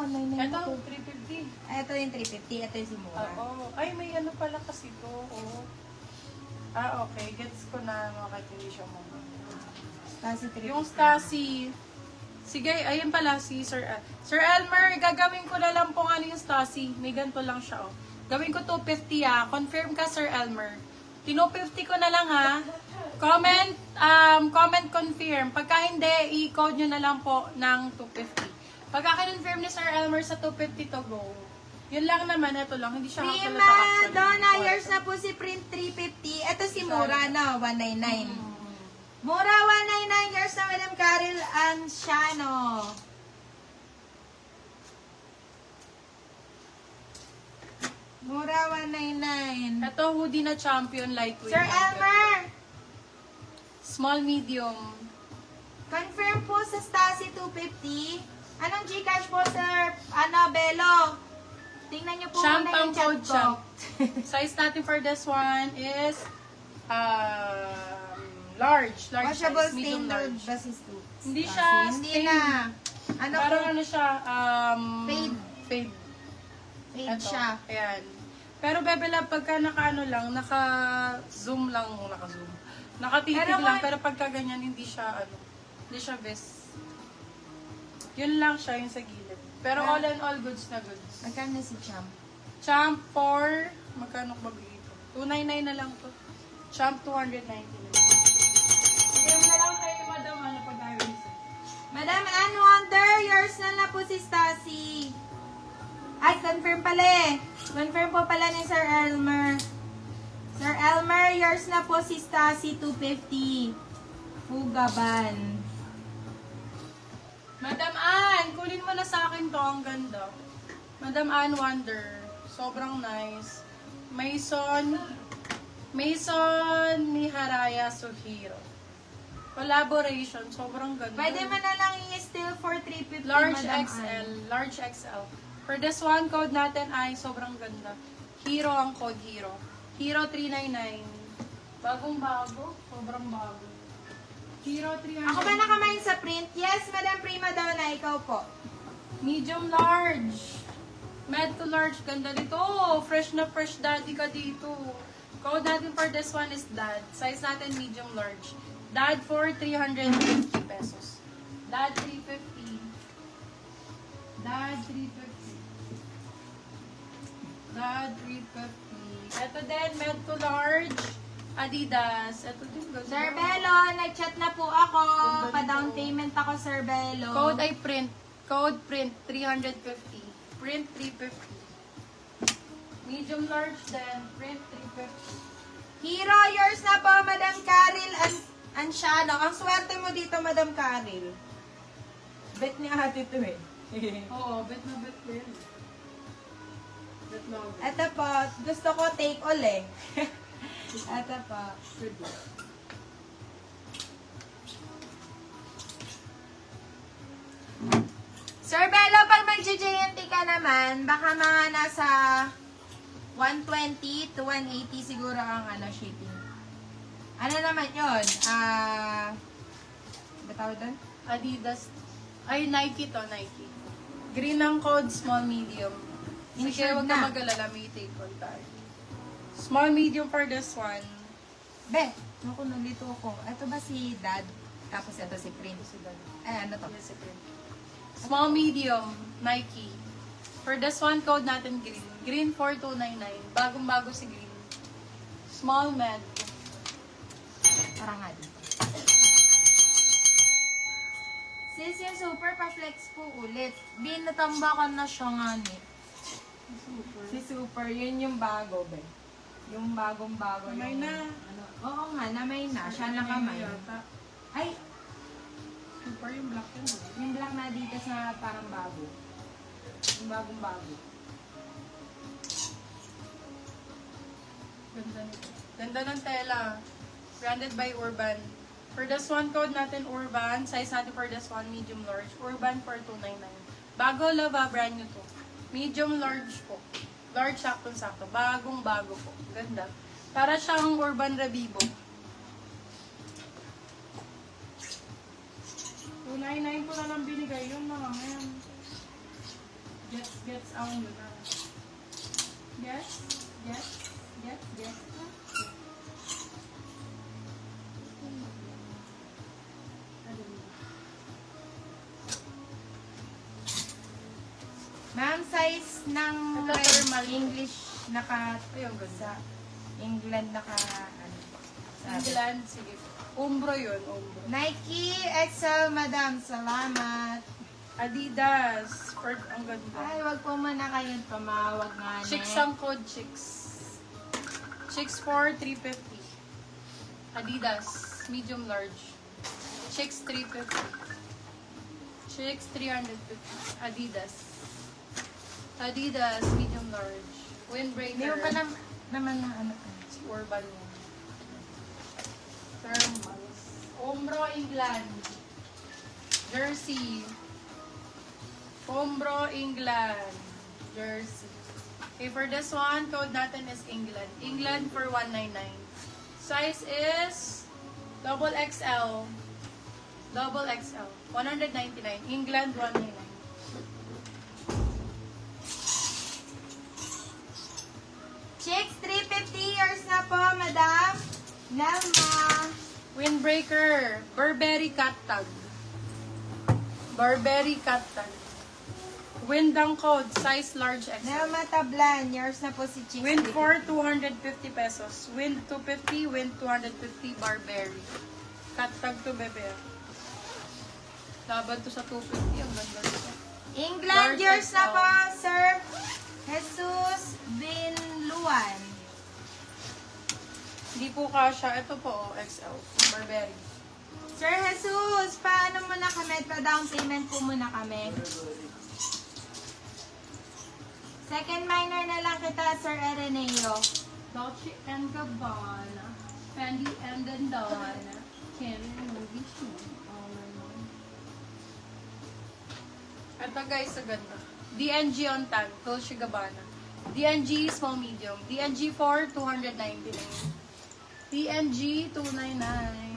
199 Ito, ako. 350. Ito yung 350, ito yung simura. Oo. Ay, may ano pala kasi to. Oh. Okay. Gets ko na. Bakit hindi siya mo. Stasi 350. Yung Stasi. Sige, ayun pala si Sir Sir Elmer, gagawin ko na lang po ano yung Stasi. May ganito lang siya, oh. Gawin ko 250, ah. Confirm ka, Sir Elmer. 250 ko na lang, ha. Comment confirm. Pagka hindi, i-code nyo na lang po ng 250. Pagka kinonfirm ni Sir Elmer sa 250 to go. Yun lang naman, ito lang. Hindi siya Prima Donna, yours na po si Print 350. Ito si Mura na, 199. Mura 199, yours na Madam Carol Anciano. Mura 199. Ito, hoodie na champion lightweight. Sir Elmer, Small, medium. confirm po sa Stasi 250. Anong Gcash po, Sir Belo? Tingnan niyo po Champ muna ang yung chat code ko. champ. Size natin for this one is large. Large Washable size, medium stained large. basis 2. Hindi siya Hindi stained. na. Ano Parang po? ano siya, Fade. Fade. Fade Ito, siya. ayan. Pero bebela, pagka naka-ano lang, naka-zoom lang, naka-zoom. Nakatitig Pero lang, kung- pero pagka ganyan, hindi siya, hindi siya best. Yun lang siya, yung sa gilid. Pero all in all, goods na goods. Magkano si Champ? Champ for, magkano ba ito? 299 na lang to. Champ 290 na lang. Sige na lang kayo, madam, ano pag-ayos. Madam Ann Wonder, yours na po si Stasi. Ay, confirm pala eh. Confirm po pala ni Sir Elmer. Sir Elmer, yours na po si Stasi 250. Fugaban. Madam Ann, kunin mo na sa akin to, ang ganda. Madam Ann Wonder, sobrang nice. Mason Miharaya Suhiro. Collaboration, sobrang ganda. Pwede mo na lang i-steal for 350, Large Madam XL, Ann. large XL. For this one, code natin ay sobrang ganda. Hero ang code, Hero. Hero 399. Bagong bago, sobrang bago. Hero 399. Ako ba nakamain sa print? Yes, Madam Prima Donna, ikaw po. Medium large. Med to large. Ganda dito. Fresh na fresh daddy ka dito. Code natin for this one is dad. Size natin medium large. Dad for 350 pesos. Dad 350. Dad 350. Dad 350. Ito din, med to large. Adidas. Ito din. Ganda. Sir Belo, nag-chat na po ako. Ganda Pa-down nito. payment ako, Sir Belo. Code ay print. Code print 350. Print 350. Medium large din. Print 350. Hero, yours na po, Madam Caril Anciano. Ang swerte mo dito, Madam Caril. Bet ni ate to eh. Oo, bet na bet ko yun. Bet na ako. Ito po, gusto ko take all eh. Ito po. Good luck. Sir Belo, pag mag-JNT ka naman, baka mga nasa 120 to 180 siguro ang shipping. Ano naman yun? Bataw doon? Adidas. Ay, Nike to, Nike. Green ang code, small, medium. Sige, Insured huwag ka na. mag-alala, may take on tayo. Small, medium for this one. Be, naku, nalito ako. Ito ba si Dad? Tapos ito si Prince. Ano to? Yes, it is. Small, medium, Nike. For this one, code natin green. Green 4299. Bagong-bago si green. Small, med. Parang nga dito. Sis, yung super pa-flex po ulit. Binatambakan na siya nga ni. Super. Si Super, yun yung bago, be. Yung bagong-bago. Kamay yung, na. Oo nga, namay na. Siya nakamay. Yata. Ay, Super yung black yun. yung black na dito sa parang bago. Yung bagong-bago. Ganda nito. Ganda ng tela. Branded by Urban. For this one, code natin Urban. Size natin for this one, medium large. Urban for 299. Bago lava, brand new to. Medium large po. Large, saktong-sakto. Bagong-bago po. Ganda. Para siyang Urban Revivo. 299 ko na lang binigay yun mga ngayon. Gets ang yun na. Yes. Ma'am, size ng Ito, thermal. English naka Ayun, ganda. sa England naka ano, sabi. England, sige. Umbro yun, umbro. Nike XL, madam. Salamat. Adidas, for ang ganda. Ay, wag po muna kayong tumawag nga. Chicks ang code, chicks. Chicks for 350. Adidas, medium large. Chicks 350. Chicks 350. Adidas. Adidas, medium large. Windbreaker. Hindi mo pa naman na ano. Si Urban yan. Thermals. Umbro, England. Jersey. Umbro, England. Jersey. Okay, for this one, code natin is England. England for 199. Size is double XL. Double XL. 199. England, 199. Chicks, 350 years na po, madam. Nelma. Windbreaker. Burberry cat tag. Burberry cat tag. Windang code. Size large XL. Nelma Tablan. Yours na po si Chicks. Wind for 250 pesos. Wind 250, wind 250, Burberry. Cut tag to bebe. Laban to sa 250. Ang ganda nito. England, Large yours na XL. po, Sir Jesus Binluan. Hindi po kasha. Ito po, XL. Burberry. Sir Jesus, paano muna kami? Pa-down payment po muna kami. Second minor na lang kita, Sir Areneo. Dolce and Gabbana. Fendi and Dendana. Canon movie shoe. Ito guys, sa ganda. DNG on tag. Dolce Gabbana. DNG small medium. DNG for 299. DNG 299.